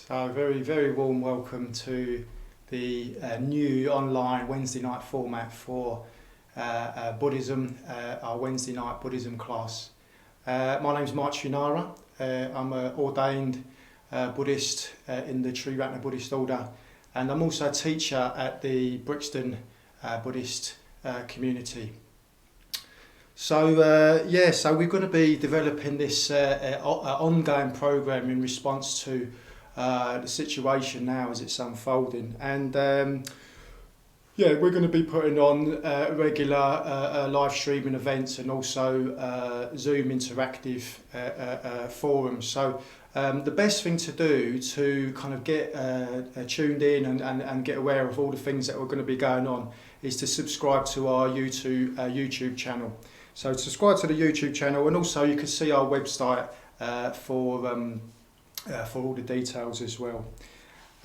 So very, very warm welcome to the new online Wednesday night format for Buddhism, our Wednesday night Buddhism class. My name's Maitrinara. I'm an ordained Buddhist in the Triratna Buddhist order, and I'm also a teacher at the Brixton Buddhist Community. So so we're going to be developing this ongoing program in response to the situation now as it's unfolding, and we're going to be putting on regular live streaming events and also Zoom interactive forums. So the best thing to do to kind of get tuned in and get aware of all the things that are going to be going on is to subscribe to our YouTube channel. So subscribe to the YouTube channel, and also you can see our website for all the details as well.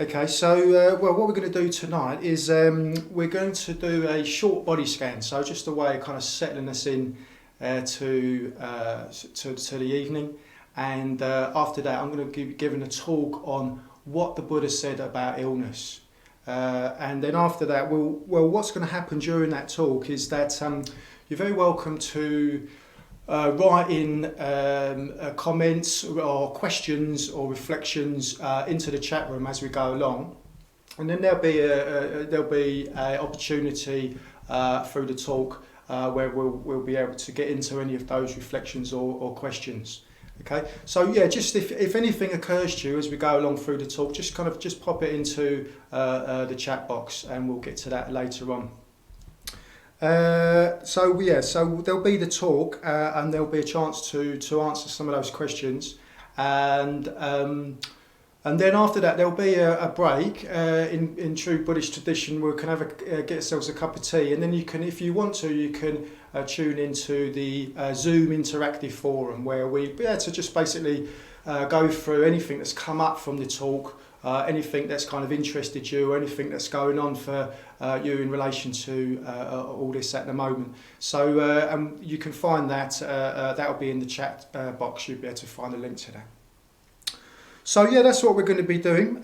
Okay, so what we're going to do tonight is we're going to do a short body scan. So just a way of kind of settling us in to the evening, and after that I'm going to be giving a talk on what the Buddha said about illness. And then after that, what's going to happen during that talk is that you're very welcome to write in comments or questions or reflections into the chat room as we go along, and then there'll be a opportunity through the talk where we'll be able to get into any of those reflections or questions. Okay, so yeah, just if anything occurs to you as we go along through the talk, just pop it into the chat box, and we'll get to that later on. So there'll be the talk, and there'll be a chance to answer some of those questions, and then after that there'll be a break. In true Buddhist tradition, we can get ourselves a cup of tea, and then you can, if you want to, you can tune into the Zoom interactive forum, where we'll be able to just basically go through anything that's come up from the talk, anything that's kind of interested you, or anything that's going on for you in relation to all this at the moment. So you can find that, that'll be in the chat box. You'll be able to find a link to that. So yeah, that's what we're going to be doing.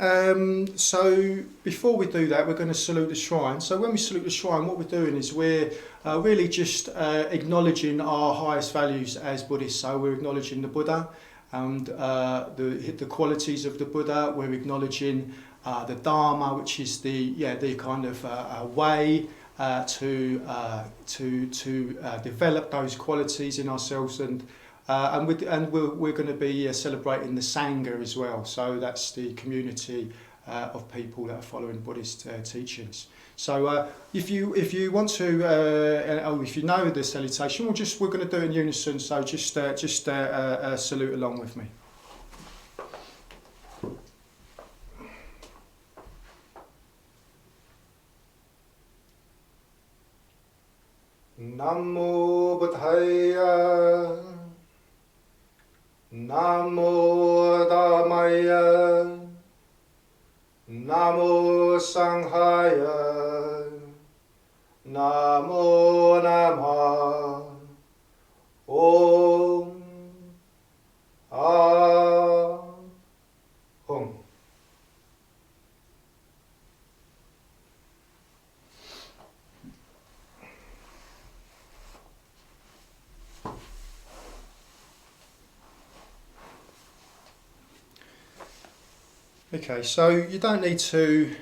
So before we do that, we're going to salute the shrine. So when we salute the shrine, what we're doing is we're really just acknowledging our highest values as Buddhists. So we're acknowledging the Buddha and the qualities of the Buddha. We're acknowledging the Dharma, which is the kind of way to develop those qualities in ourselves, and we're going to be celebrating the Sangha as well. So that's the community of people that are following Buddhist teachings. So if you want to, if you know the salutation, we're going to do it in unison. So just salute along with me. Namo Buddhaya, Namo Dhammaya, Namo Sanghaya, Namo Namah, Om Ahum. Okay, so you don't need to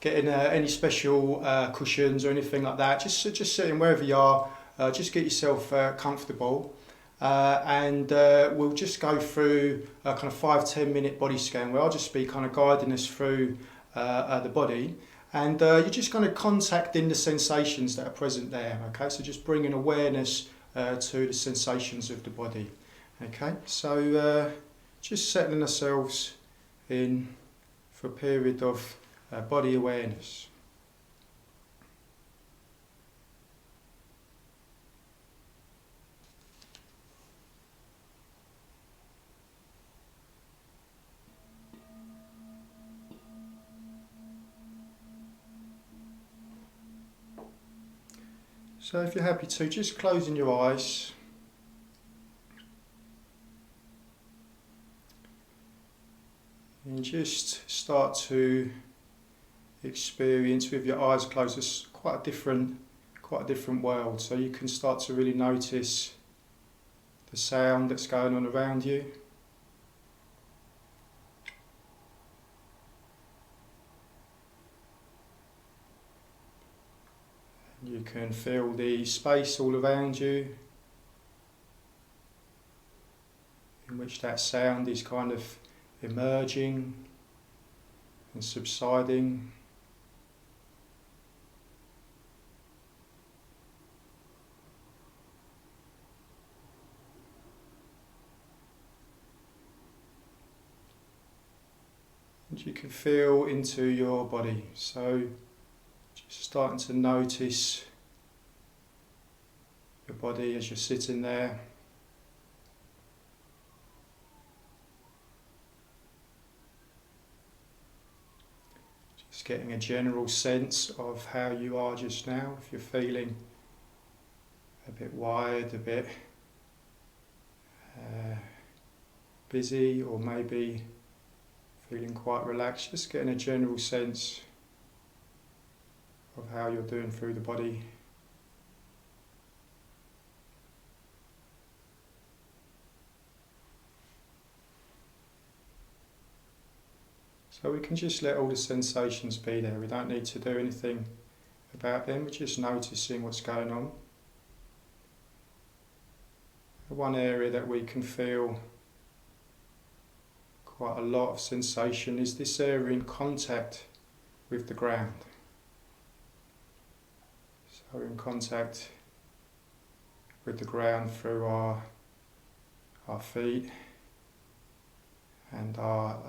get in any special cushions or anything like that. Just sitting wherever you are. Just get yourself comfortable, and we'll just go through a kind of 5-10 minute body scan where I'll just be kind of guiding us through the body, and you're just kind of contacting the sensations that are present there. Okay, so just bringing awareness to the sensations of the body. Okay, so just settling ourselves in for a period of body awareness. So if you're happy to, just closing your eyes. And just start to experience with your eyes closed. It's quite a different world. So you can start to really notice the sound that's going on around you. You can feel the space all around you in which that sound is kind of emerging and subsiding. And you can feel into your body. So just starting to notice your body as you're sitting there. Just getting a general sense of how you are just now. If you're feeling a bit wired, a bit busy, or maybe feeling quite relaxed, just getting a general sense of how you're doing through the body. So we can just let all the sensations be there. We don't need to do anything about them. We're just noticing what's going on. One area that we can feel quite a lot of sensation is this area in contact with the ground. So in contact with the ground through our feet and our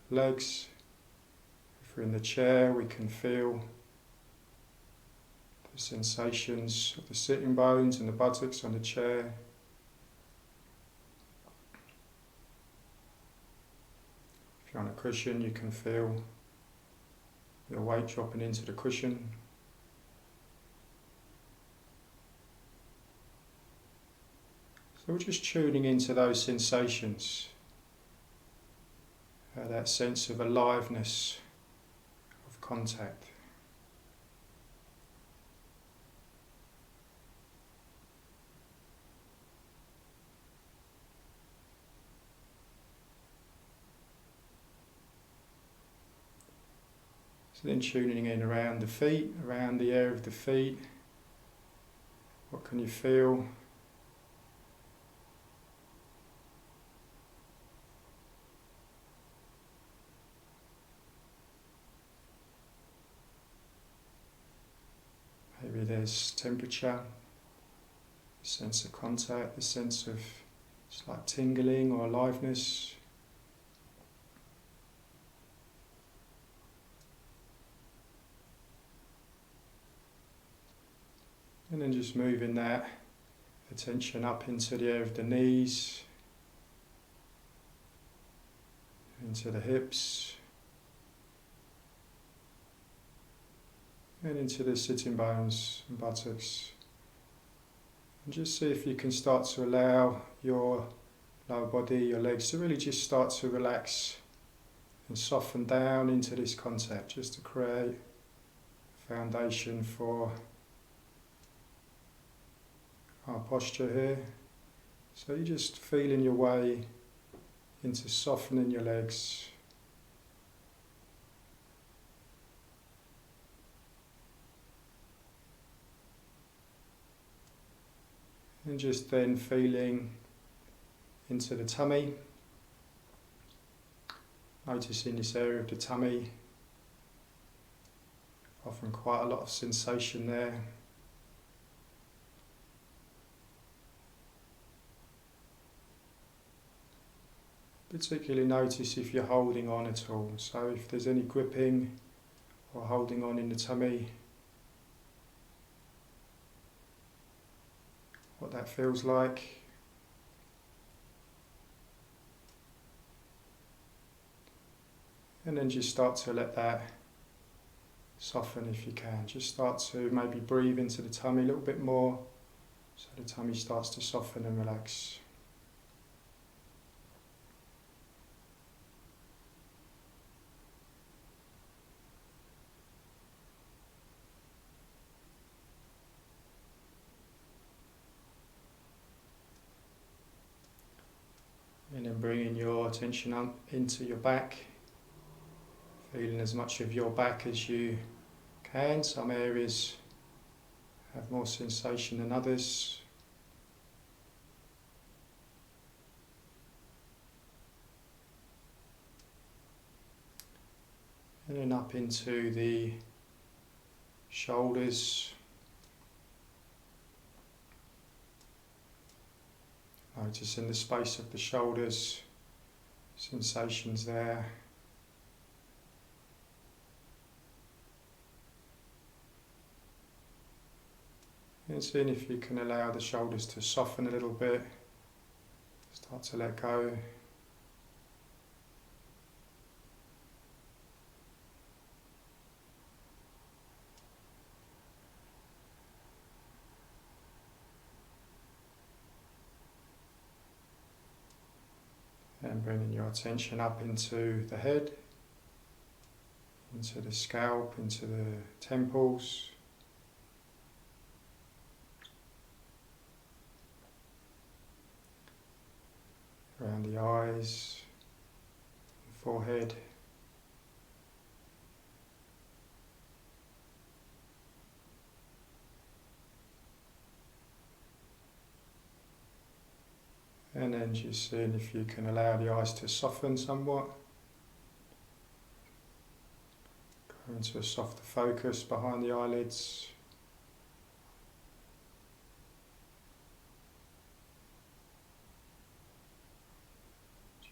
legs. If we're in the chair, we can feel the sensations of the sitting bones and the buttocks on the chair. If you're on a cushion, you can feel your weight dropping into the cushion. So we're just tuning into those sensations, that sense of aliveness, of contact. So then tuning in around the feet, around the area of the feet. What can you feel? Maybe there's temperature, a sense of contact, a sense of slight tingling or aliveness. And then just moving that attention up into the area of the knees, into the hips, and into the sitting bones and buttocks. And just see if you can start to allow your lower body, your legs to really just start to relax and soften down into this contact, just to create a foundation for our posture here. So you're just feeling your way into softening your legs. And just then feeling into the tummy, noticing this area of the tummy, often quite a lot of sensation there. Particularly notice if you're holding on at all, so if there's any gripping or holding on in the tummy, what that feels like. And then just start to let that soften if you can. Just start to maybe breathe into the tummy a little bit more, so the tummy starts to soften and relax. And bringing your attention up into your back, feeling as much of your back as you can. Some areas have more sensation than others. And then up into the shoulders. Noticing the space of the shoulders, sensations there. And seeing if you can allow the shoulders to soften a little bit, start to let go. And bringing your attention up into the head, into the scalp, into the temples. Around the eyes, the forehead. And then just seeing if you can allow the eyes to soften somewhat. Go into a softer focus behind the eyelids.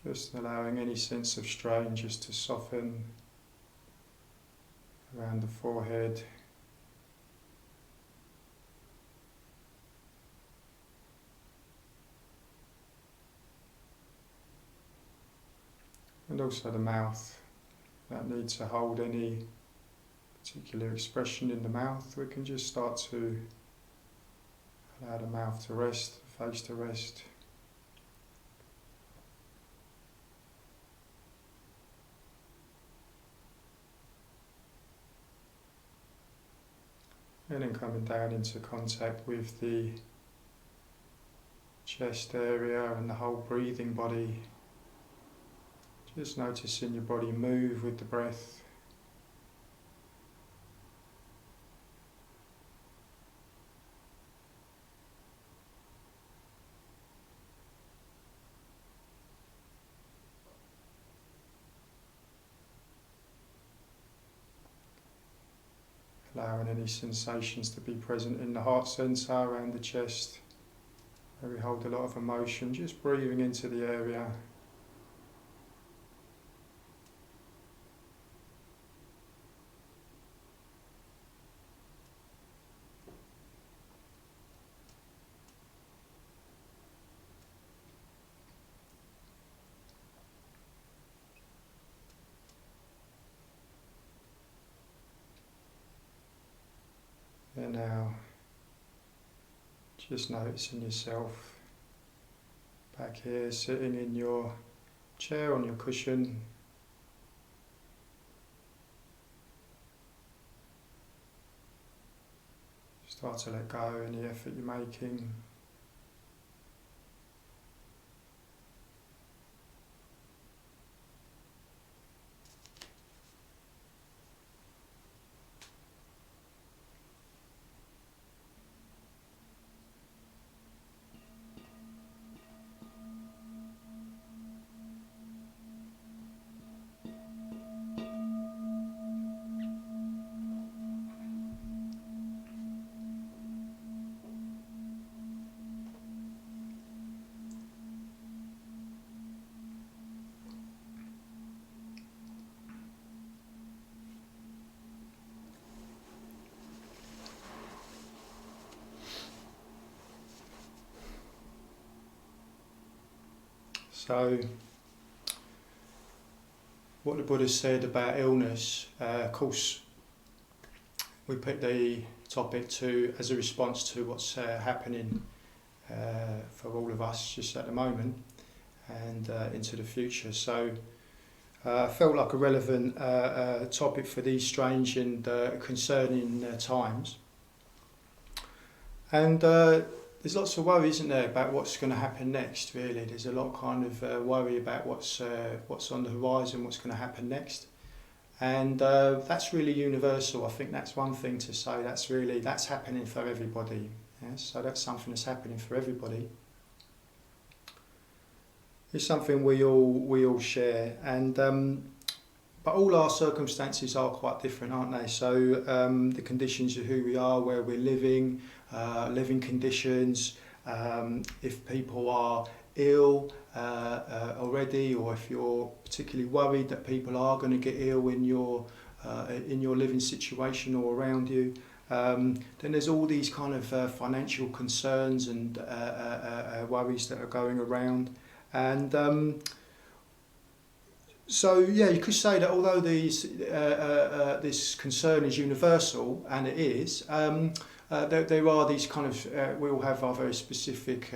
Just allowing any sense of strain just to soften around the forehead. And also the mouth, that need to hold any particular expression in the mouth. We can just start to allow the mouth to rest, the face to rest. And then coming down into contact with the chest area and the whole breathing body. Just noticing your body move with the breath. Allowing any sensations to be present in the heart centre, around the chest, where we hold a lot of emotion, just breathing into the area. And now, just noticing yourself back here, sitting in your chair on your cushion. Start to let go any effort you're making. So, what the Buddha said about illness, of course, we picked the topic as a response to what's happening for all of us just at the moment and into the future. So, I felt like a relevant topic for these strange and concerning times. And there's lots of worry, isn't there, about what's going to happen next. Really, there's a lot of kind of worry about what's on the horizon, what's going to happen next, and that's really universal. I think that's one thing to say. That's happening for everybody. Yeah? So that's something that's happening for everybody. It's something we all share, and but all our circumstances are quite different, aren't they? So the conditions of who we are, where we're living, living conditions. If people are ill already, or if you're particularly worried that people are going to get ill in your living situation or around you, then there's all these kind of financial concerns and worries that are going around. And so, yeah, you could say that although this concern is universal, and it is, there are these kind of, we all have our very specific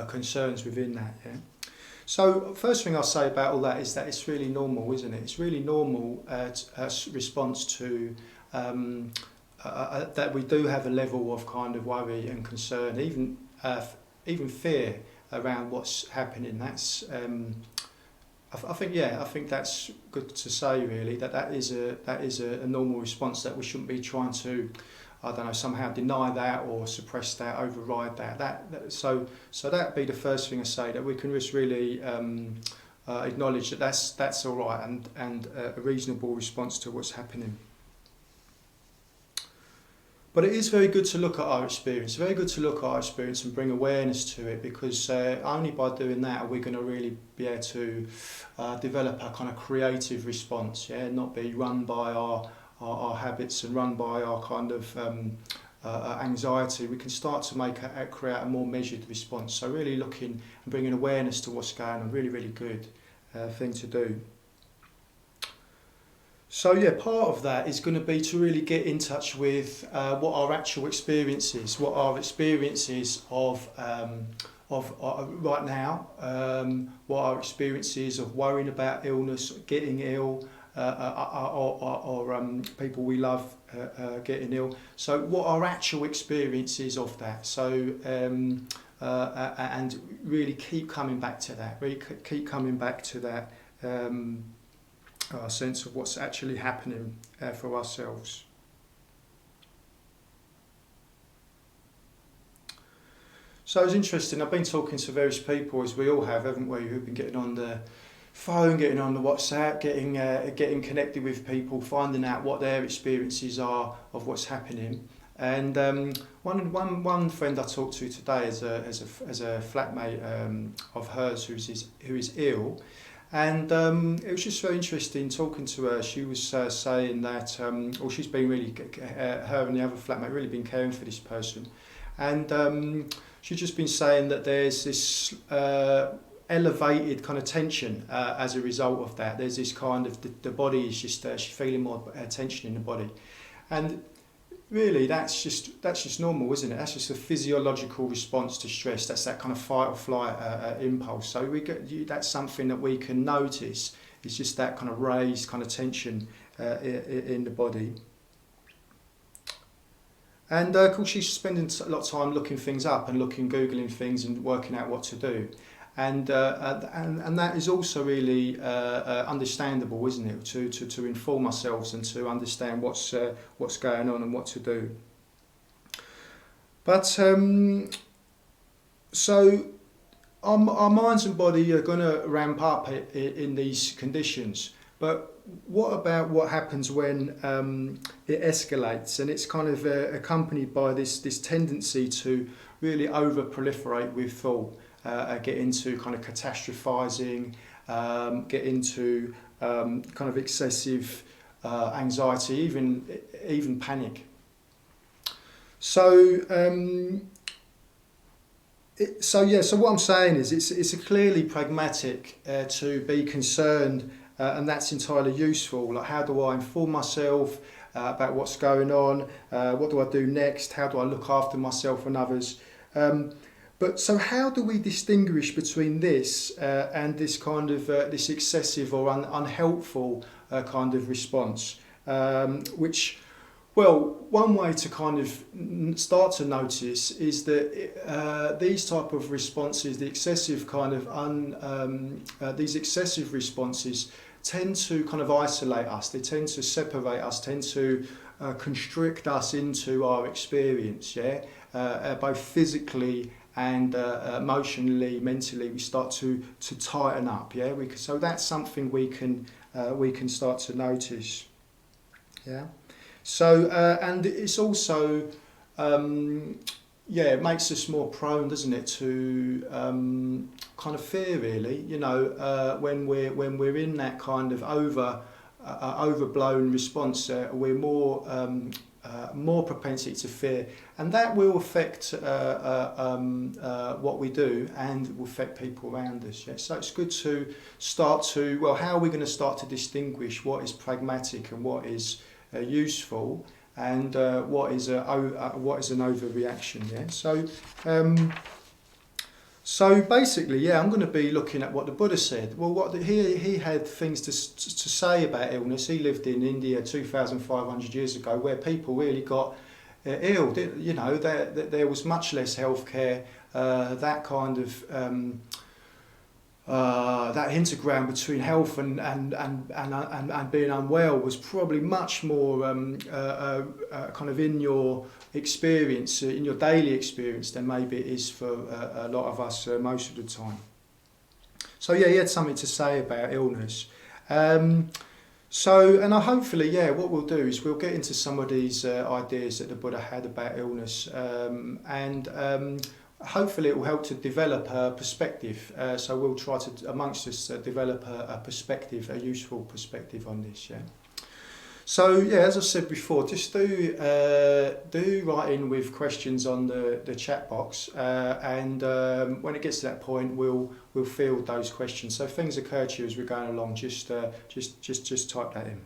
concerns within that. Yeah. So, first thing I'll say about all that is that it's really normal, isn't it? It's really normal response to that we do have a level of kind of worry and concern, even fear around what's happening. That's I think that's good to say, really, that is a normal response, that we shouldn't be trying to, I don't know, somehow deny that or suppress that, override that. So that'd be the first thing I say, that we can just really acknowledge that that's all right and a reasonable response to what's happening. But it is very good to look at our experience, and bring awareness to it, because only by doing that are we going to really be able to develop a kind of creative response, not be run by our habits and run by our kind of anxiety. We can start to create a more measured response. So really looking and bringing awareness to what's going on, really, really good thing to do. So yeah, part of that is going to be to really get in touch with what our actual experience is, what our experience is of right now, what our experience is of worrying about illness, getting ill, or people we love getting ill. So what our actual experience is of that. So and really keep coming back to that. Our sense of what's actually happening for ourselves. So it's interesting, I've been talking to various people, as we all have, haven't we, who've been getting on the phone, getting on the WhatsApp, getting connected with people, finding out what their experiences are of what's happening. And one friend I talked to today as a flatmate of hers who is ill. And it was just very interesting talking to her. She was saying that, she's been really, her and the other flatmate really been caring for this person. And she's just been saying that there's this elevated kind of tension as a result of that. There's this kind of, the body is just, she's feeling more tension in the body. And really, that's just normal, isn't it? That's just a physiological response to stress. That's that kind of fight or flight impulse. So that's something that we can notice. It's just that kind of raised kind of tension in the body. And of course, she's spending a lot of time looking things up and googling things and working out what to do. And that is also really understandable, isn't it? To inform ourselves and to understand what's going on and what to do. But so our minds and body are going to ramp up in these conditions. But what about what happens when it escalates, and it's kind of accompanied by this tendency to really over-proliferate with thought? Get into kind of catastrophizing, get into kind of excessive anxiety, even panic. So what I'm saying is it's clearly pragmatic to be concerned, and that's entirely useful. Like, how do I inform myself about what's going on? What do I do next? How do I look after myself and others? But so how do we distinguish between this and this kind of this excessive or unhelpful kind of response, which Well, one way to kind of start to notice is that these type of responses, the excessive kind of these excessive responses, tend to kind of isolate us. They tend to separate us, tend to constrict us into our experience. Yeah, both physically and emotionally, mentally, we start to tighten up. Yeah, so that's something we can start to notice. Yeah. So, and it's also, it makes us more prone, doesn't it, to kind of fear, really. You know, when we're in that kind of overblown response, we're more propensity to fear, and that will affect what we do, and will affect people around us. Yeah? So it's good to start to, well, how are we going to start to distinguish what is pragmatic and what is useful, and what is an overreaction? Yeah. So basically, yeah, I'm going to be looking at what the Buddha said. Well, he had things to say about illness. He lived in India 2,500 years ago, where people really got ill. You know, there was much less healthcare. That kind of that interground between health and being unwell was probably much more kind of in your experience, in your daily experience, than maybe it is for a lot of us most of the time. So yeah, he had something to say about illness. So, and hopefully, yeah, what we'll do is we'll get into some of these ideas that the Buddha had about illness, and hopefully it will help to develop a perspective. So we'll try to, amongst us, develop a perspective, a useful perspective on this. Yeah. So yeah, as I said before, just do write in with questions on the chat box, and when it gets to that point, we'll field those questions. So if things occur to you as we're going along, just type that in.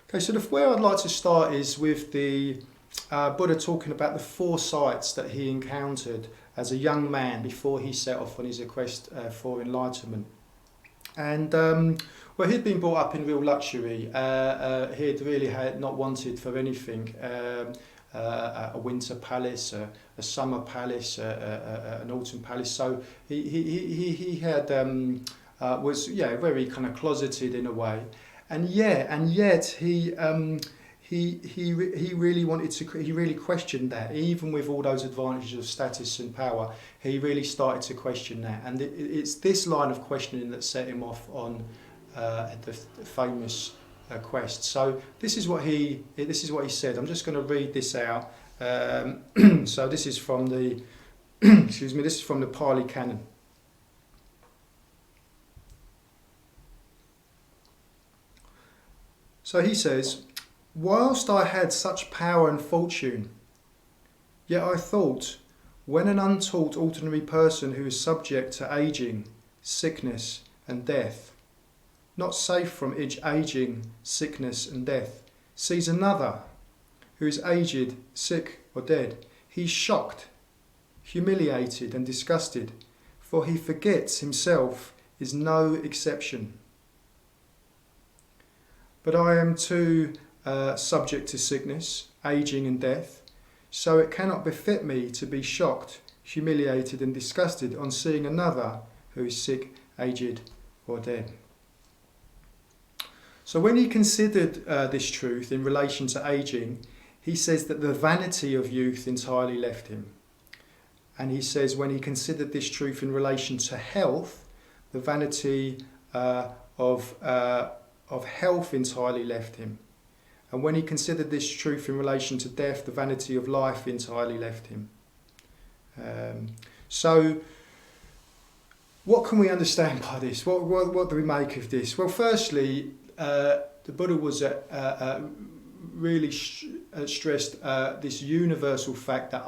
Okay, so where I'd like to start is with the Buddha talking about the 4 sights that he encountered as a young man before he set off on his quest for enlightenment. And well, he'd been brought up in real luxury. He'd really had not wanted for anything. A winter palace, a summer palace, an autumn palace. So he had was very kind of closeted in a way, and yet he really wanted to. He really questioned that, even with all those advantages of status and power. He really started to question that, and it's this line of questioning that set him off on the famous quest. So this is what he said. I'm just going to read this out. So this is from the excuse me. This is from the Pali Canon. So he says, "Whilst I had such power and fortune, yet I thought, when an untaught ordinary person who is subject to aging, sickness and death, not safe from aging, sickness and death, sees another who is aged, sick or dead, he's shocked, humiliated and disgusted, for he forgets himself is no exception. But I am too subject to sickness, aging and death, so it cannot befit me to be shocked, humiliated and disgusted on seeing another who is sick, aged or dead." So when he considered this truth in relation to aging, he says that the vanity of youth entirely left him. And he says when he considered this truth in relation to health, the vanity of health entirely left him. And when he considered this truth in relation to death, the vanity of life entirely left him. So what can we understand by this? What do we make of this? Well, firstly, the Buddha was really stressed this universal fact that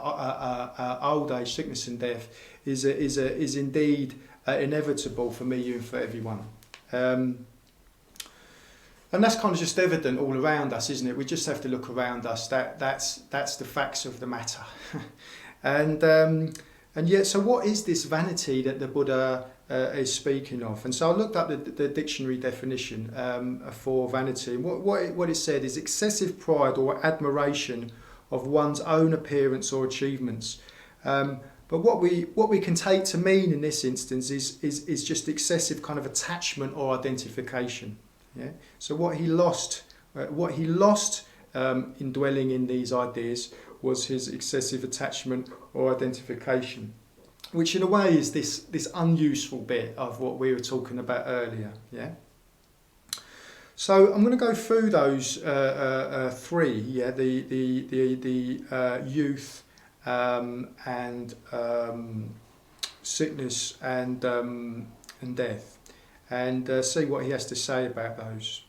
old age, sickness and death is indeed inevitable for me, you and for everyone. And that's kind of just evident all around us, isn't it? We just have to look around us. That's the facts of the matter. And yet, so what is this vanity that the Buddha is speaking of. And so I looked up the dictionary definition for vanity. And what it said is excessive pride or admiration of one's own appearance or achievements. But what we can take to mean in this instance is just excessive kind of attachment or identification. Yeah. So what he lost in dwelling in these ideas was his excessive attachment or identification, which in a way is this unuseful bit of what we were talking about earlier. Yeah. So I'm going to go through those three. Yeah, the youth and sickness and death, and see what he has to say about those.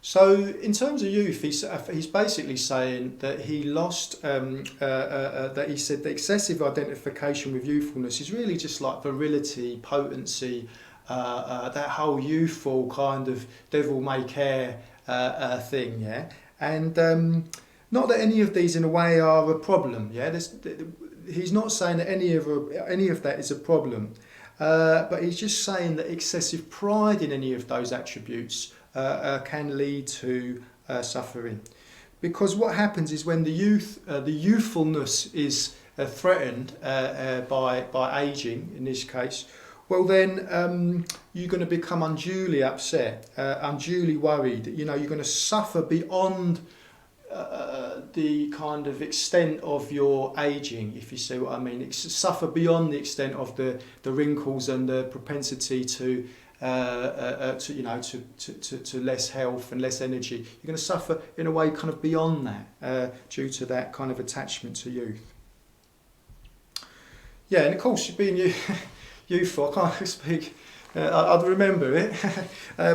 So in terms of youth, he's basically saying that he lost, that he said the excessive identification with youthfulness is really just like virility, potency, that whole youthful kind of devil-may-care thing, yeah? And not that any of these in a way are a problem, yeah? He's not saying that any of that is a problem, but he's just saying that excessive pride in any of those attributes can lead to suffering, because what happens is when the youthfulness is threatened by aging, in this case, well then you're going to become unduly upset, unduly worried. You know, you're going to suffer beyond the kind of extent of your aging, if you see what I mean. Suffer beyond the extent of the wrinkles and the propensity to less health and less energy. You're going to suffer in a way kind of beyond that due to that kind of attachment to youth. Yeah, and of course being youthful, I can't speak. I'd remember it.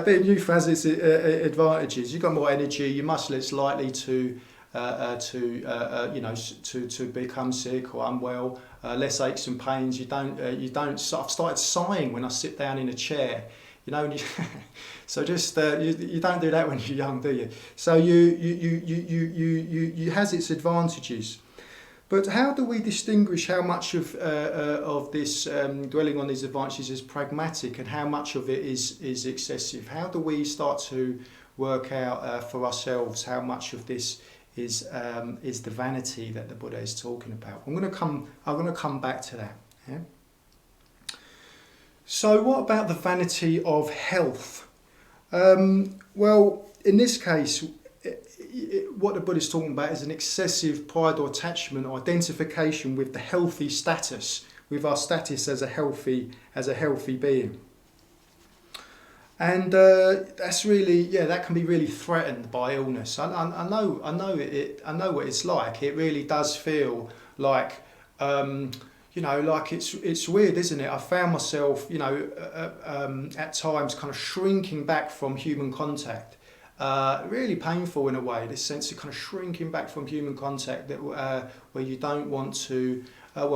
Being youthful has its advantages. You've got more energy. You're much less likely to become sick or unwell. Less aches and pains. You don't. I've started sighing when I sit down in a chair. You know, so just you don't do that when you're young, do you? So you has its advantages. But how do we distinguish how much of this dwelling on these advantages is pragmatic and how much of it is excessive? How do we start to work out for ourselves how much of this is the vanity that the Buddha is talking about? I'm going to come back to that. Yeah? So what about the vanity of health? Well, in this case, what the Buddha is talking about is an excessive pride or attachment or identification with the healthy status, with our status as a healthy being. And that's really, that can be really threatened by illness. I know what it's like. It really does feel like, like it's weird, isn't it? I found myself, at times kind of shrinking back from human contact. Really painful in a way, this sense of kind of shrinking back from human contact that where you don't want to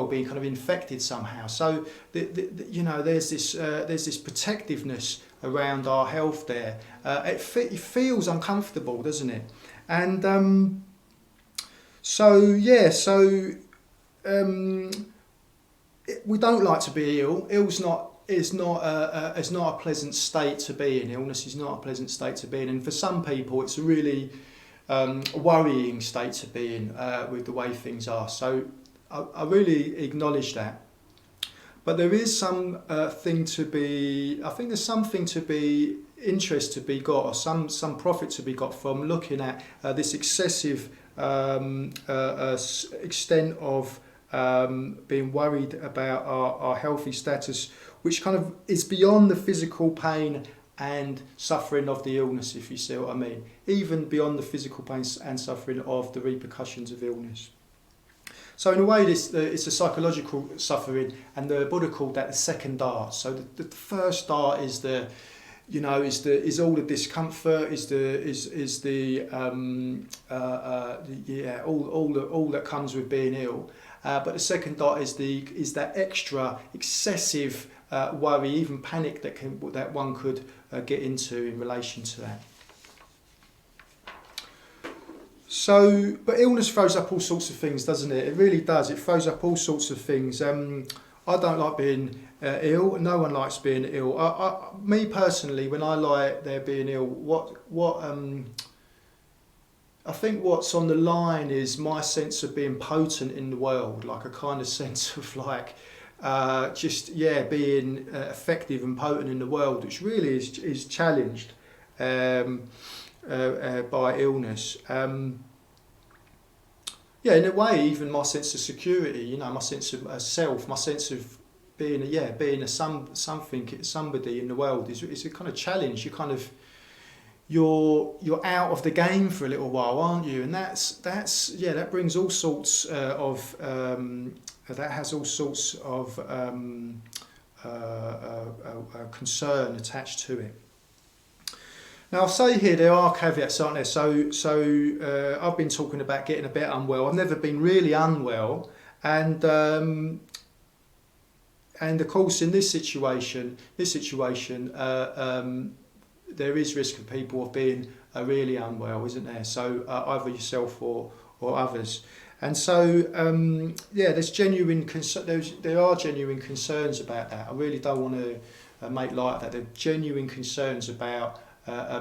being kind of infected somehow. So there's this protectiveness around our health there. It feels uncomfortable, doesn't it? And we don't like to be ill. It's not a pleasant state to be in. Illness is not a pleasant state to be in, and for some people it's a really worrying state to be in with the way things are. So I really acknowledge that. But there is some thing to be. I think there's something to be interest to be got, or some profit to be got from looking at this excessive extent of being worried about our healthy status, which kind of is beyond the physical pain and suffering of the illness, if you see what I mean. Even beyond the physical pain and suffering of the repercussions of illness. So in a way, it's a psychological suffering, and the Buddha called that the second art. So the first art is all the discomfort, all that comes with being ill. But the second dot is that extra excessive worry, even panic that one could get into in relation to that. So, but illness throws up all sorts of things, doesn't it? It really does. It throws up all sorts of things. I don't like being ill. No one likes being ill. Me personally, when I lie there being ill, I think what's on the line is my sense of being potent in the world, like a kind of sense of like being effective and potent in the world, which really is challenged by illness. In a way, even my sense of security, my sense of self, my sense of being somebody in the world is a kind of challenge. You're out of the game for a little while, aren't you? And that brings all sorts that has all sorts of concern attached to it. Now, I'll say here there are caveats, aren't there? So I've been talking about getting a bit unwell. I've never been really unwell, and of course in this situation, there is risk of people of being really unwell, isn't there? So either yourself or others. And so there's there are genuine concerns about that. I really don't want to make light of that. There are genuine concerns about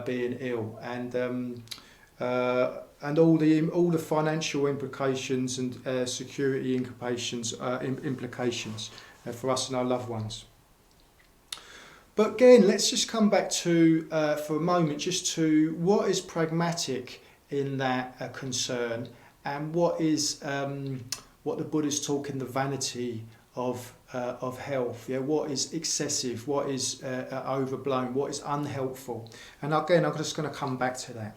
being ill, and all the financial implications and security implications for us and our loved ones. But again, let's just come back to for a moment just to what is pragmatic in that concern, and what is what the Buddhists talk in the vanity of health. What is excessive, what is overblown, what is unhelpful. And again, I'm just going to come back to that.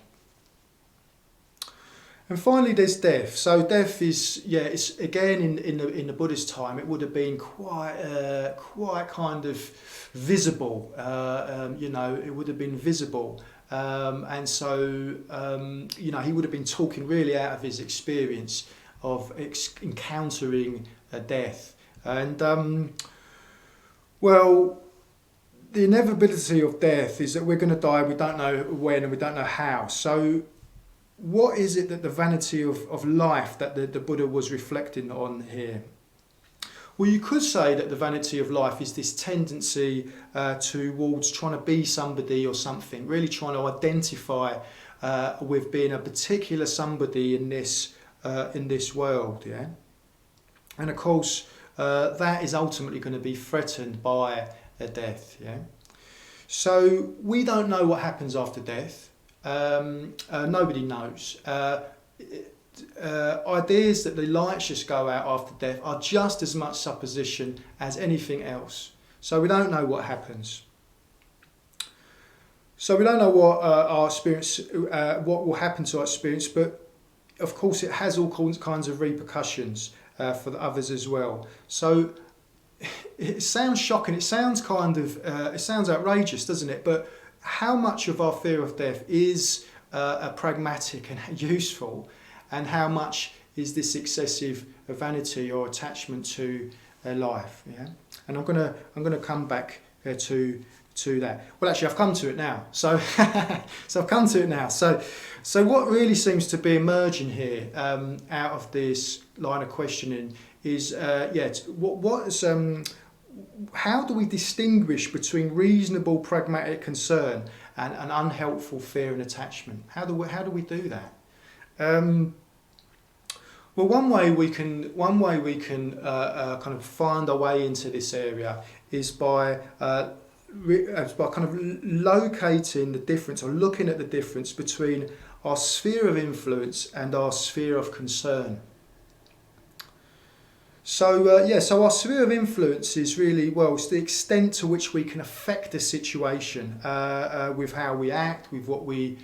And finally, there's death. So death is, it's again in the Buddhist time, it would have been quite kind of visible. It would have been visible, and so he would have been talking really out of his experience of encountering death. And the inevitability of death is that we're going to die. We don't know when and we don't know how. So what is it that the vanity of life that the Buddha was reflecting on here? Well, you could say that the vanity of life is this tendency towards trying to be somebody or something, really trying to identify with being a particular somebody in this world, yeah. And of course, that is ultimately going to be threatened by a death, yeah. So we don't know what happens after death. Nobody knows. Ideas that the lights just go out after death are just as much supposition as anything else. So we don't know what happens. So we don't know what our experience, what will happen to our experience, but of course it has all kinds of repercussions for the others as well. So it sounds shocking. It sounds it sounds outrageous, doesn't it? But how much of our fear of death is pragmatic and useful, and how much is this excessive vanity or attachment to life? Yeah, and I'm gonna come back to that. Well, actually, I've come to it now. So I've come to it now. So what really seems to be emerging here out of this line of questioning is how do we distinguish between reasonable pragmatic concern and an unhelpful fear and attachment? How do we do that? Well, one way we can kind of find our way into this area is by kind of locating the difference, or looking at the difference between our sphere of influence and our sphere of concern. So our sphere of influence is really, it's the extent to which we can affect a situation with how we act, with what we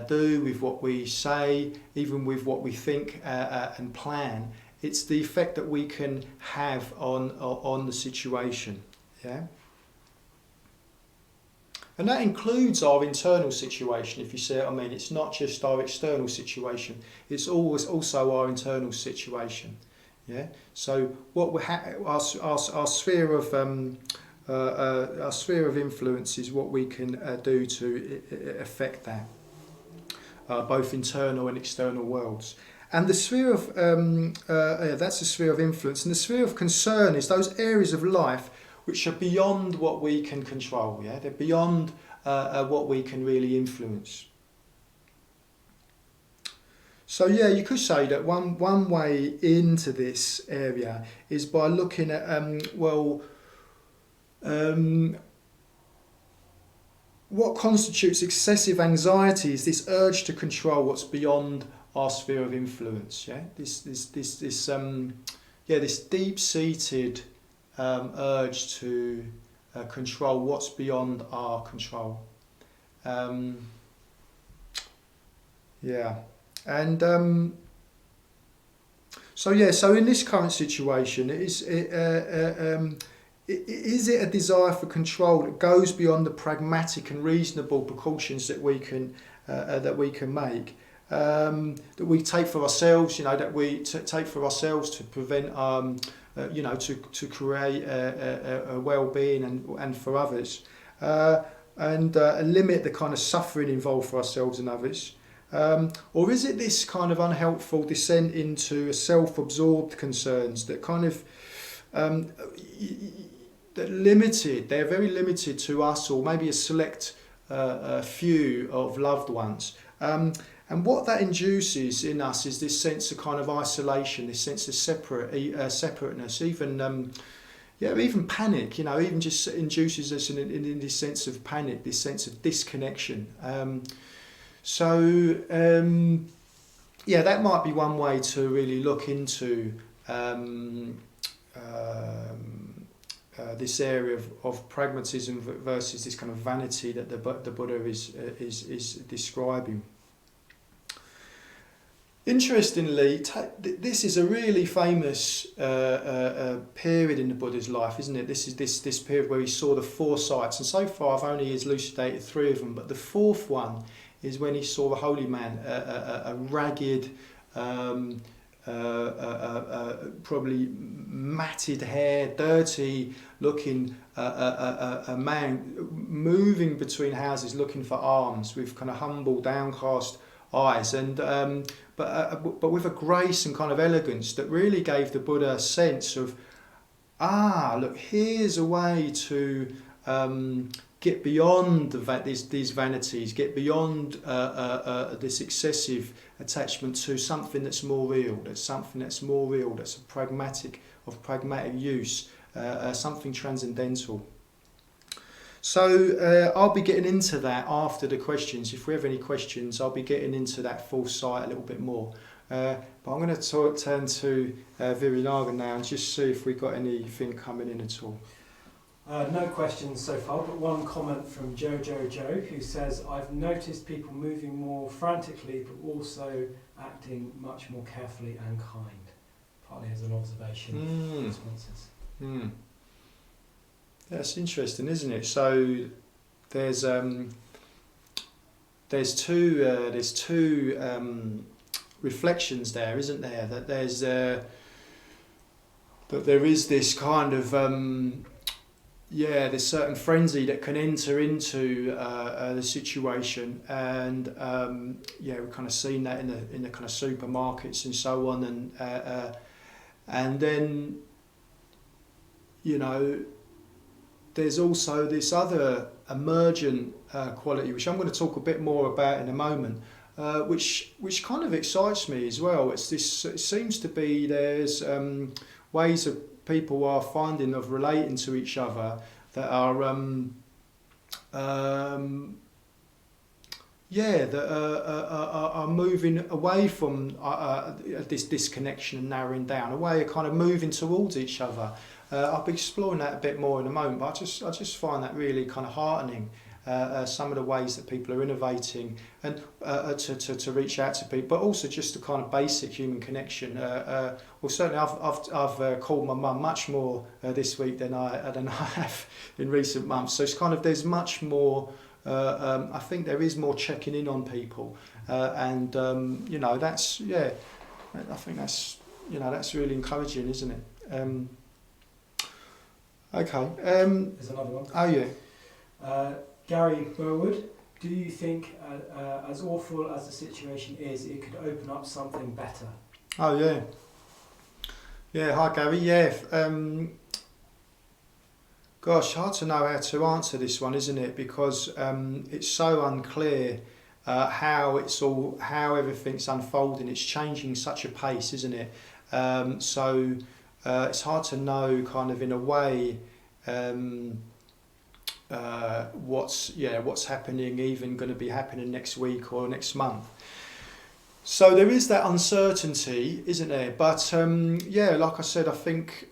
do, with what we say, even with what we think and plan. It's the effect that we can have on the situation, yeah. And that includes our internal situation, if you see what I mean. It's not just our external situation; it's always also our internal situation. Yeah. So what we our sphere of influence is what we can do to affect that, both internal and external worlds. And the sphere of that's the sphere of influence, and the sphere of concern is those areas of life which are beyond what we can control. Yeah, they're beyond what we can really influence. So yeah, you could say that one way into this area is by looking at what constitutes excessive anxiety is this urge to control what's beyond our sphere of influence. Yeah, this deep-seated urge to control what's beyond our control. And so in this current situation, is it a desire for control that goes beyond the pragmatic and reasonable precautions that we can make, that we take for ourselves, that we take for ourselves to prevent, to create a well-being and for others, and limit the kind of suffering involved for ourselves and others. Or is it this kind of unhelpful descent into self-absorbed concerns that kind of they're very limited to us or maybe a select few of loved ones. And what that induces in us is this sense of kind of isolation, this sense of separateness, even panic, even just induces us in this sense of panic, this sense of disconnection. That might be one way to really look into this area of pragmatism versus this kind of vanity that the Buddha is describing. Interestingly, this is a really famous period in the Buddha's life, isn't it? This is this period where he saw the four sights, and so far I've only elucidated three of them, but the fourth one is when he saw the holy man, a ragged, probably matted hair, dirty looking a man moving between houses looking for alms with kind of humble, downcast eyes, and but with a grace and kind of elegance that really gave the Buddha a sense of, look, here's a way to get beyond these vanities, get beyond this excessive attachment to something that's more real, that's a pragmatic use, something transcendental. So I'll be getting into that after the questions. If we have any questions, I'll be getting into that full sight a little bit more. But I'm going to turn to Virinaga now and just see if we've got anything coming in at all. No questions so far, but one comment from Jojo Joe, who says, I've noticed people moving more frantically but also acting much more carefully and kind. Partly as an observation of responses. That's interesting, isn't it? So there's two reflections there, isn't there? That there is this kind of there's certain frenzy that can enter into the situation, and we've kind of seen that in the kind of supermarkets and so on, and then there's also this other emergent quality, which I'm going to talk a bit more about in a moment, which kind of excites me as well. It seems to be there's ways of people are finding of relating to each other that are are moving away from this disconnection and narrowing down, away, kind of moving towards each other. I'll be exploring that a bit more in a moment, but I just find that really kind of heartening. Some of the ways that people are innovating and to reach out to people, but also just the kind of basic human connection. Well, certainly I've called my mum much more this week than I have in recent months. So it's kind of there's much more. I think there is more checking in on people, and that's I think that's really encouraging, isn't it? Okay. There's another one. Oh yeah. Gary Burwood do you think, as awful as the situation is, it could open up something better? Oh yeah. Yeah, hi Gary. Yeah, gosh, hard to know how to answer this one, isn't it? Because it's so unclear how everything's unfolding. It's changing such a pace, isn't it? So it's hard to know, kind of in a way, what's happening, even going to be happening next week or next month. So there is that uncertainty, isn't there? But like I said, I think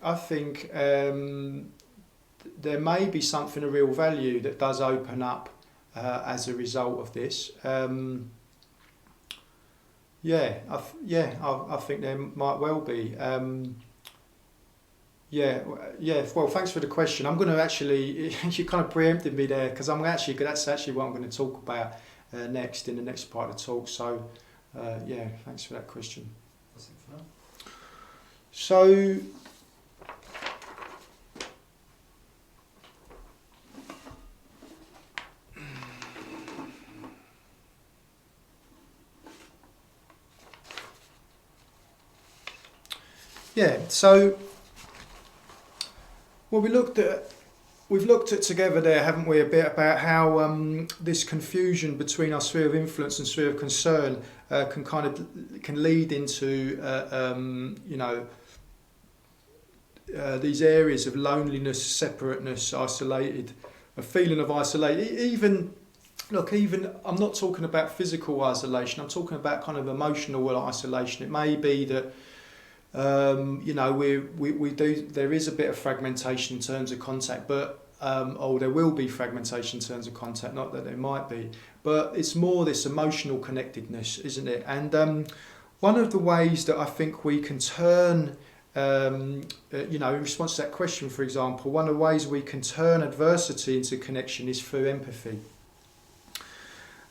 there may be something of real value that does open up as a result of this. I think there might well be. Well, thanks for the question. I'm going to actually, you kind of preempted me there, because that's actually what I'm going to talk about next, in the next part of the talk. So, thanks for that question. That's it for now. So, well, we've looked at together there, haven't we, a bit about how this confusion between our sphere of influence and sphere of concern can lead into these areas of loneliness, separateness, isolated, a feeling of isolation. Even I'm not talking about physical isolation. I'm talking about kind of emotional isolation. It may be that there is a bit of fragmentation in terms of contact, but there will be fragmentation in terms of contact, not that there might be, but it's more this emotional connectedness, isn't it? And one of the ways that I think we can turn, in response to that question, for example, one of the ways we can turn adversity into connection is through empathy.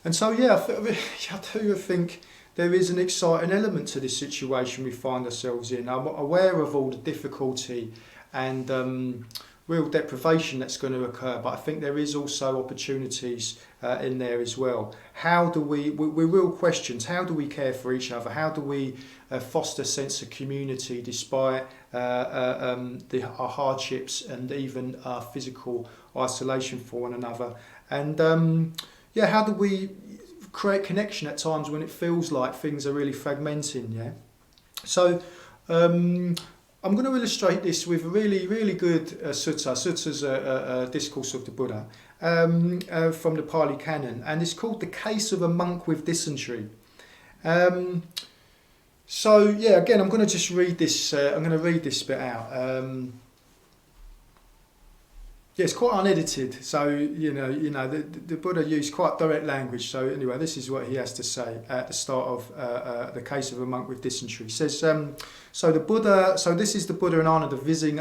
And so, I do think there is an exciting element to this situation we find ourselves in. I'm aware of all the difficulty and real deprivation that's going to occur, but I think there is also opportunities in there as well. How do we're real questions. How do we care for each other? How do we foster a sense of community despite our hardships and even our physical isolation for one another? And how do we create connection at times when it feels like things are really fragmenting? So I'm going to illustrate this with a really, really good sutta. Sutta's a discourse of the Buddha from the Pali Canon, and it's called The Case of a Monk with Dysentery. Again, I'm going to just read this. I'm going to read this bit out. It's quite unedited, so the Buddha used quite direct language. So anyway, this is what he has to say at the start of The Case of a Monk with Dysentery. He says, so this is the Buddha and Ananda visiting.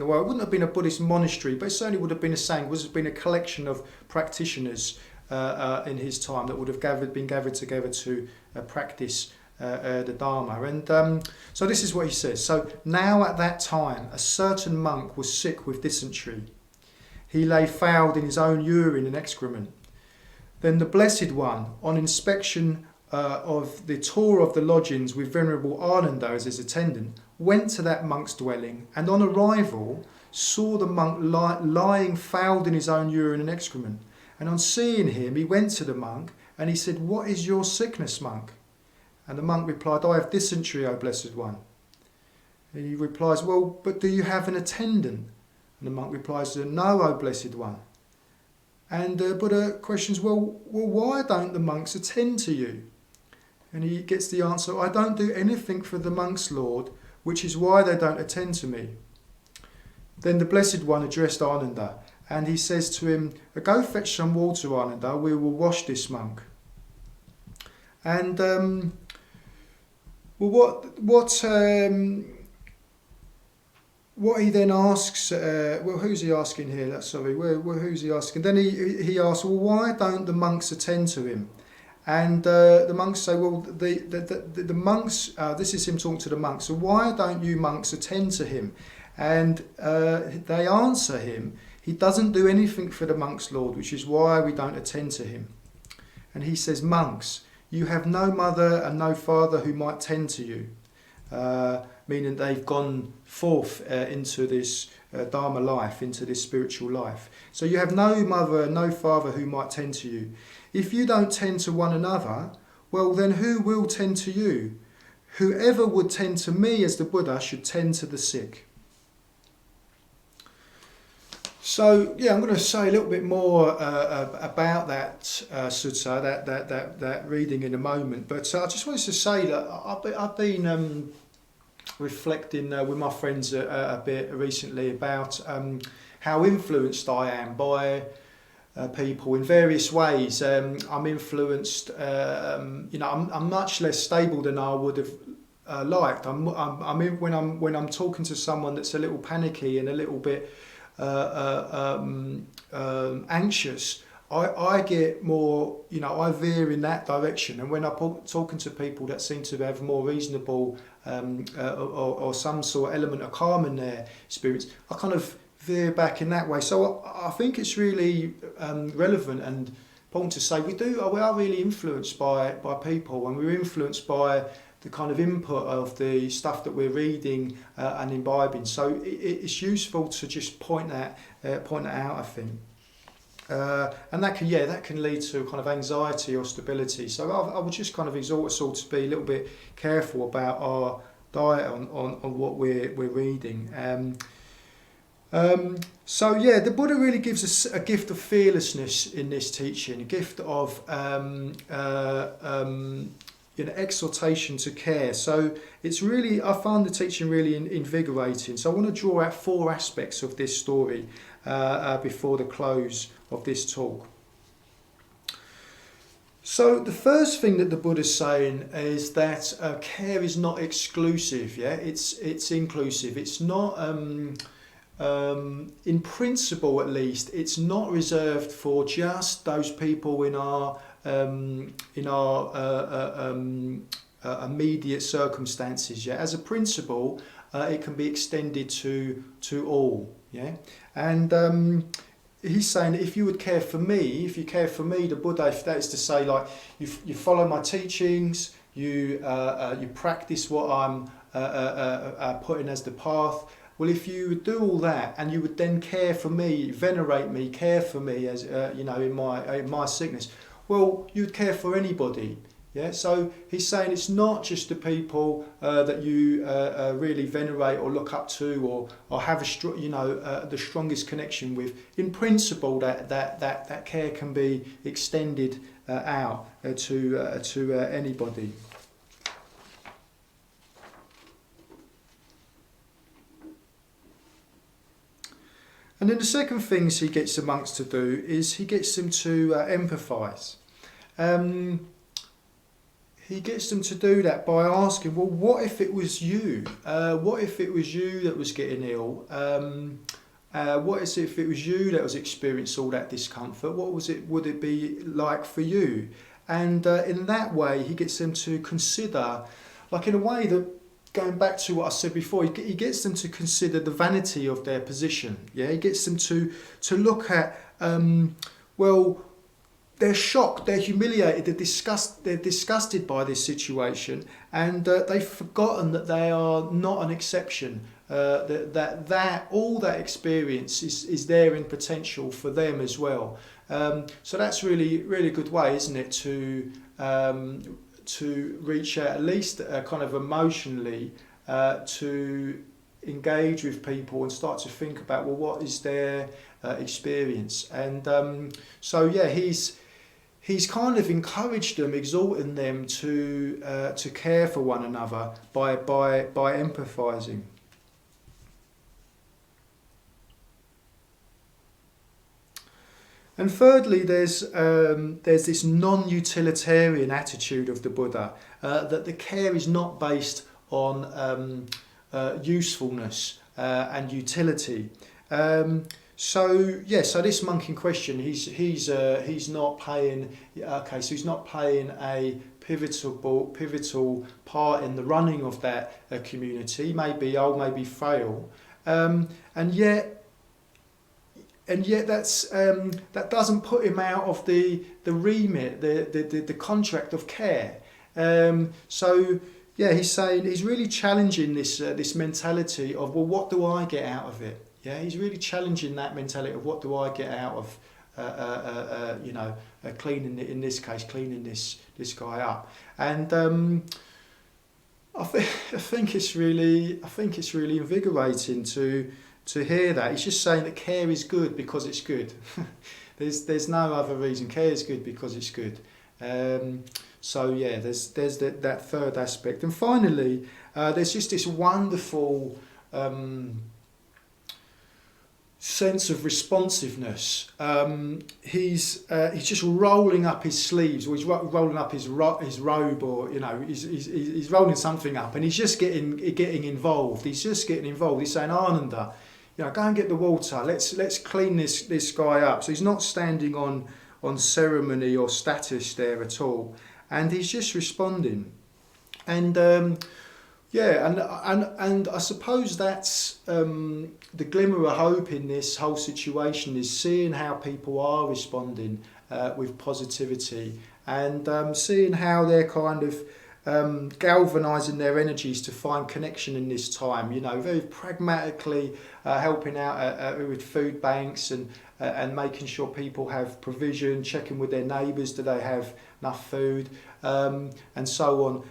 Well, it wouldn't have been a Buddhist monastery, but it certainly would have been a sangha. It would have been a collection of practitioners in his time that would have been gathered together to practice the Dharma. And so this is what he says. So now at that time, a certain monk was sick with dysentery. He lay fouled in his own urine and excrement. Then the Blessed One, on inspection of the tour of the lodgings with Venerable Ananda as his attendant, went to that monk's dwelling, and on arrival saw the monk lying fouled in his own urine and excrement. And on seeing him, he went to the monk and he said, "What is your sickness, monk?" And the monk replied, "I have dysentery, O Blessed One." And he replies, "Well, but do you have an attendant?" And the monk replies, "No, O Blessed One." And Buddha questions, well, why don't the monks attend to you? And he gets the answer, "I don't do anything for the monks, Lord, which is why they don't attend to me." Then the Blessed One addressed Ananda, and he says to him, "Go fetch some water, Ananda, we will wash this monk." And what he then asks, who's he asking here? Who's he asking? Then he asks, well, why don't the monks attend to him? And the monks say, well, the monks, this is him talking to the monks, so why don't you monks attend to him? And they answer him, he doesn't do anything for the monks, Lord, which is why we don't attend to him. And he says, monks, you have no mother and no father who might tend to you. Meaning they've gone forth into this Dharma life, into this spiritual life. So you have no mother and no father who might tend to you. If you don't tend to one another, well then who will tend to you? Whoever would tend to me as the Buddha should tend to the sick. So yeah, I'm going to say a little bit more about that sutta, that reading in a moment. But I just wanted to say that I've been reflecting with my friends a bit recently about how influenced I am by people in various ways. I'm influenced. I'm much less stable than I would have liked. When I'm talking to someone that's a little panicky and a little bit anxious, I get more, I veer in that direction. And when I'm talking to people that seem to have more reasonable or some sort of element of calm in their experience, I kind of veer back in that way. So I think it's really relevant and important to say we are really influenced by people, and we're influenced by the kind of input of the stuff that we're reading and imbibing. So it's useful to just point that out, I think. And that can lead to kind of anxiety or stability. So I would just kind of exhort us all to be a little bit careful about our diet on what we're reading. The Buddha really gives us a gift of fearlessness in this teaching, a gift of exhortation to care. So it's really, I find the teaching really invigorating. So I want to draw out 4 aspects of this story before the close of this talk. So the first thing that the Buddha's saying is that care is not exclusive. Yeah, it's inclusive. It's not, in principle at least, it's not reserved for just those people in our immediate circumstances. Yeah, as a principle, it can be extended to all. Yeah, and he's saying that if you care for me, the Buddha, if that is to say, like you follow my teachings, you practice what I'm putting as the path. Well, if you would do all that and you would then care for me, venerate me, care for me as in my sickness, well, you'd care for anybody. Yeah. So he's saying it's not just the people that you really venerate or look up to or have the strongest connection with. In principle, that care can be extended out to anybody. And then the second thing he gets the monks to do is he gets them to empathise. He gets them to do that by asking, well, what if it was you? What if it was you that was getting ill? What if it was you that was experiencing all that discomfort? Would it be like for you? And in that way, he gets them to consider, like in a way that, going back to what I said before, he gets them to consider the vanity of their position. Yeah, he gets them to look at, they're shocked, they're humiliated, they're disgusted by this situation, and they've forgotten that they are not an exception. That all that experience is there in potential for them as well. So that's really a good way, isn't it, to reach out, at least kind of emotionally, to engage with people and start to think about, well, what is their experience? And he's kind of encouraged them, exhorting them to care for one another by empathising. And thirdly, there's this non-utilitarian attitude of the Buddha, that the care is not based on usefulness and utility. So this monk in question, he's not playing. Okay, so he's not playing a pivotal part in the running of that community. He may be old, may be frail, and yet yet that doesn't put him out of the remit, the contract of care. So yeah, he's saying, he's really challenging this mentality of, well, what do I get out of it? Yeah, he's really challenging that mentality of, what do I get out of cleaning, in this case, cleaning this guy up. And I think it's really invigorating to hear that. He's just saying that care is good because it's good. There's no other reason. Care is good because it's good. So yeah, there's that third aspect. And finally, there's just this wonderful sense of responsiveness. He's just rolling up his sleeves, or he's rolling up his robe, or he's rolling something up, and he's just getting involved. He's just getting involved. He's saying, Ananda, go and get the water. Let's clean this guy up. So he's not standing on ceremony or status there at all, and he's just responding. And and I suppose that's the glimmer of hope in this whole situation, is seeing how people are responding with positivity, and seeing how they're kind of galvanising their energies to find connection in this time. Very pragmatically helping out with food banks and making sure people have provision, checking with their neighbours, do they have enough food, and so on,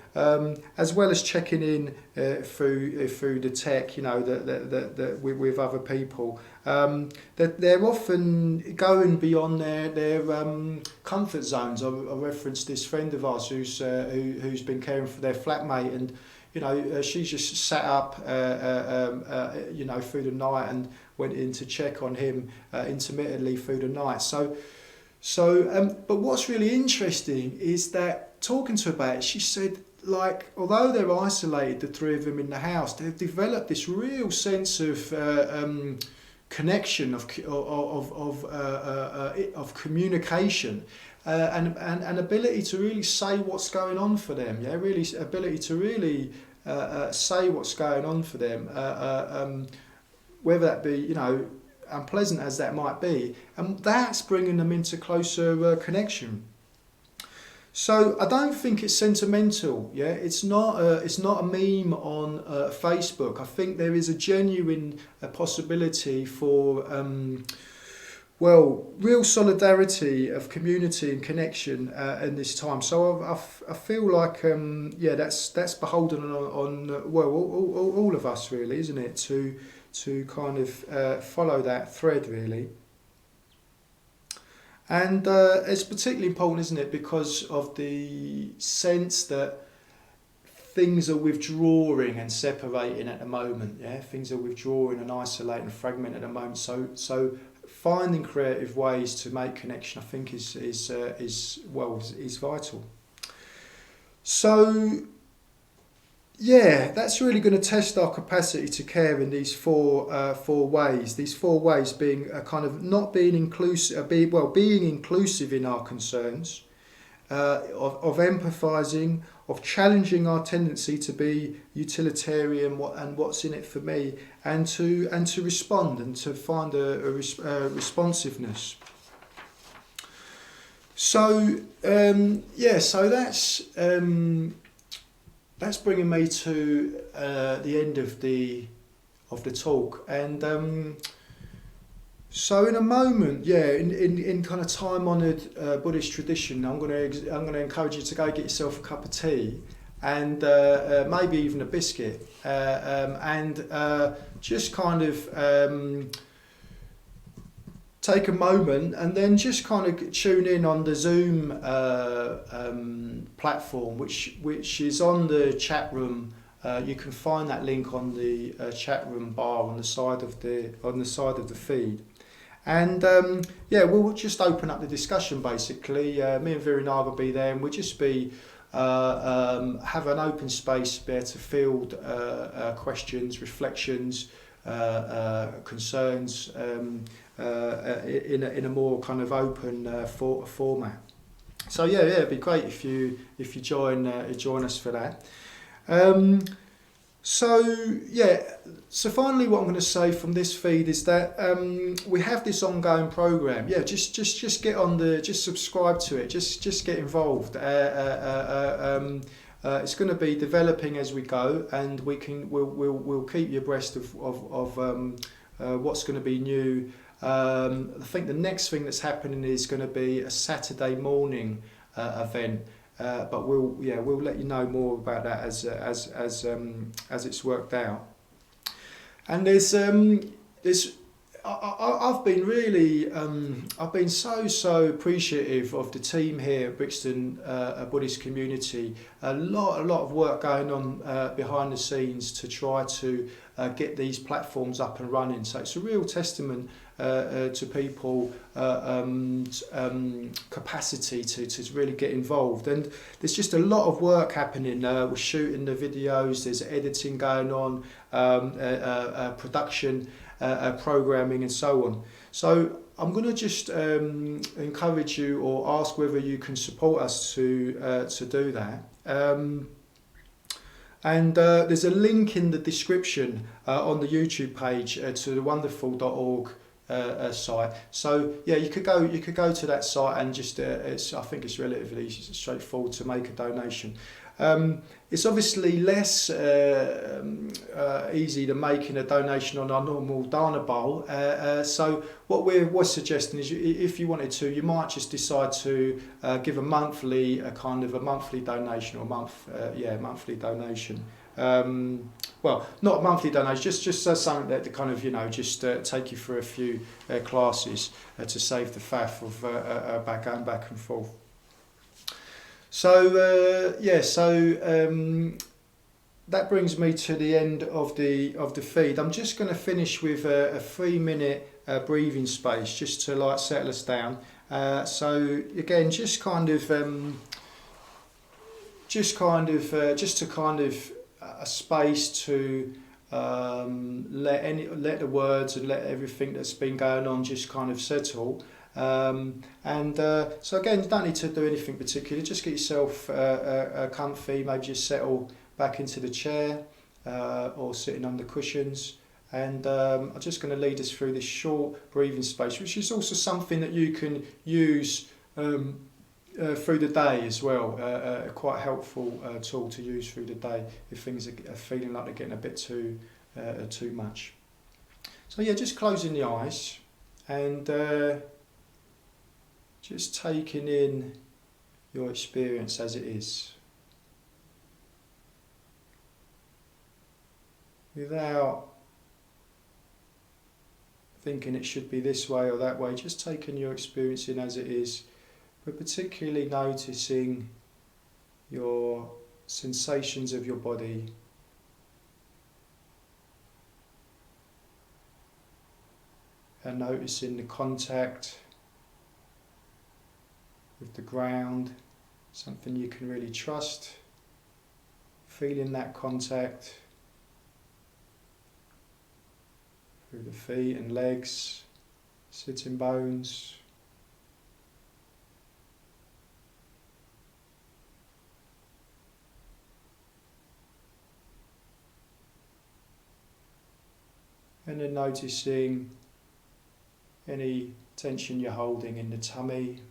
as well as checking in through the tech, with other people. That they're often going beyond their comfort zones. I referenced this friend of ours who's been caring for their flatmate, and she's just sat up through the night and went in to check on him intermittently through the night. But what's really interesting is that, talking to her about it, she said, although they're isolated, the three of them in the house, they've developed this real sense of connection, of communication, and ability to really say what's going on for them. Yeah, really ability to really say what's going on for them, whether that be unpleasant as that might be, and that's bringing them into closer connection. So I don't think it's sentimental. Yeah, it's not a meme on Facebook. I think there is a genuine possibility for real solidarity of community and connection in this time. So I feel like that's beholden on all of us, really, isn't it? To kind of follow that thread, really. And it's particularly important, isn't it, because of the sense that things are withdrawing and separating at the moment. Yeah, things are withdrawing and isolating and fragmenting at the moment. So finding creative ways to make connection, I think, is vital. So yeah, that's really going to test our capacity to care in these four ways. These 4 ways being a kind of not being inclusive, being inclusive in our concerns, of empathising, of challenging our tendency to be utilitarian and what's in it for me, and to respond and to find a responsiveness. So that's bringing me to the end of the talk, and so in a moment, in kind of time-honoured Buddhist tradition, I'm going to encourage you to go get yourself a cup of tea, and maybe even a biscuit, and just kind of take a moment, and then just kind of tune in on the Zoom platform, which is on the chat room. You can find that link on the chat room bar on the side of the feed, and we'll just open up the discussion. Basically, me and Vanity will be there, and we'll just be have an open space there to field questions, reflections, concerns. In a more kind of open format. So it'd be great if you join us for that. So yeah, so finally, what I'm going to say from this feed is that we have this ongoing program. Yeah, just get on just subscribe to it. Just get involved. It's going to be developing as we go, and we'll keep you abreast of what's going to be new. I think the next thing that's happening is going to be a Saturday morning event. But we'll let you know more about that as it's worked out. And I've been really I've been so appreciative of the team here at Brixton Buddhist Community. A lot of work going on behind the scenes to try to get these platforms up and running. So it's a real testament to people capacity to really get involved, and there's just a lot of work happening. We're shooting the videos, there's editing going on, production, programming and so on. So I'm going to just encourage you or ask whether you can support us to do that. And there's a link in the description on the YouTube page to the wonderful.org site. So yeah, you could go to that site and just I think it's relatively straightforward to make a donation. It's obviously less easy than making a donation on our normal Dharma bowl. So what we're suggesting is, if you wanted to, you might just decide to give a monthly donation, or monthly donation. Well, not a monthly donation, just something that kind of, just take you through a few classes to save the faff of going back and forth. So that brings me to the end of the feed. I'm just going to finish with a 3-minute breathing space, just to settle us down. So again, just a space to let the words and let everything that's been going on just kind of settle. So again, you don't need to do anything particular. Just get yourself comfy. Maybe just settle back into the chair or sitting on the cushions. And I'm just going to lead us through this short breathing space, which is also something that you can use through the day as well. A quite helpful tool to use through the day if things are feeling like they're getting a bit too much. So yeah, just closing the eyes and just taking in your experience as it is, without thinking it should be this way or that way, just taking your experience in as it is, but particularly noticing your sensations of your body, and noticing the contact with the ground, something you can really trust, feeling that contact through the feet and legs, sitting bones, and then noticing any tension you're holding in the tummy.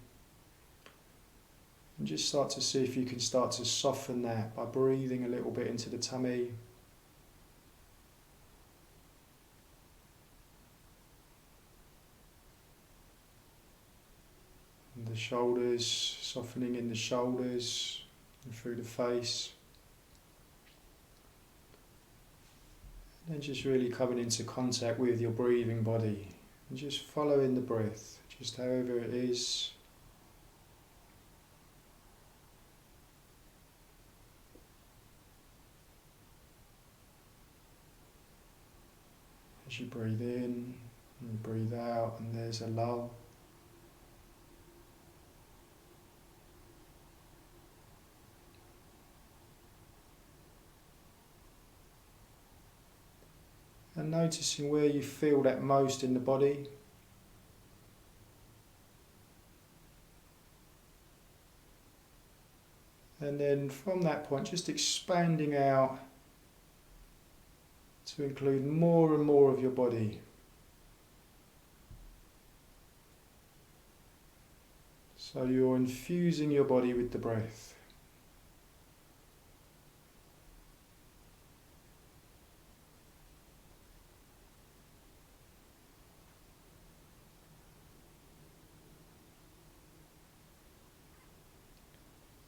And just start to see if you can start to soften that by breathing a little bit into the tummy. And the shoulders, softening in the shoulders and through the face. And then just really coming into contact with your breathing body and just following the breath, just however it is. As you breathe in and breathe out, and there's a lull. And noticing where you feel that most in the body. And then from that point, just expanding out to include more and more of your body. So you're infusing your body with the breath.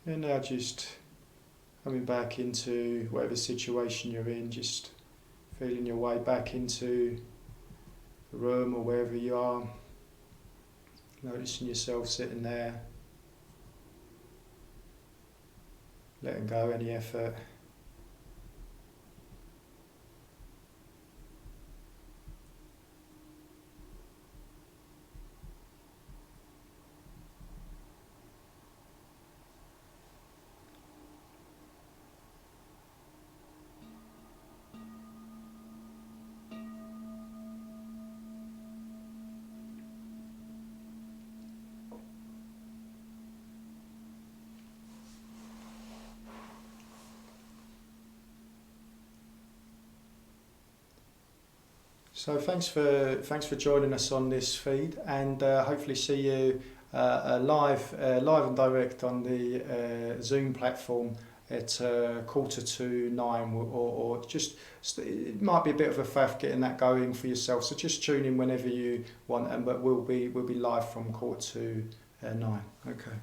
And now just coming back into whatever situation you're in, just feeling your way back into the room or wherever you are. Noticing yourself sitting there, letting go any effort. So thanks for joining us on this feed, and hopefully see you live and direct on the Zoom platform at 9:45, or just it might be a bit of a faff getting that going for yourself. So just tune in whenever you want, but we'll be live from 9:45. Okay.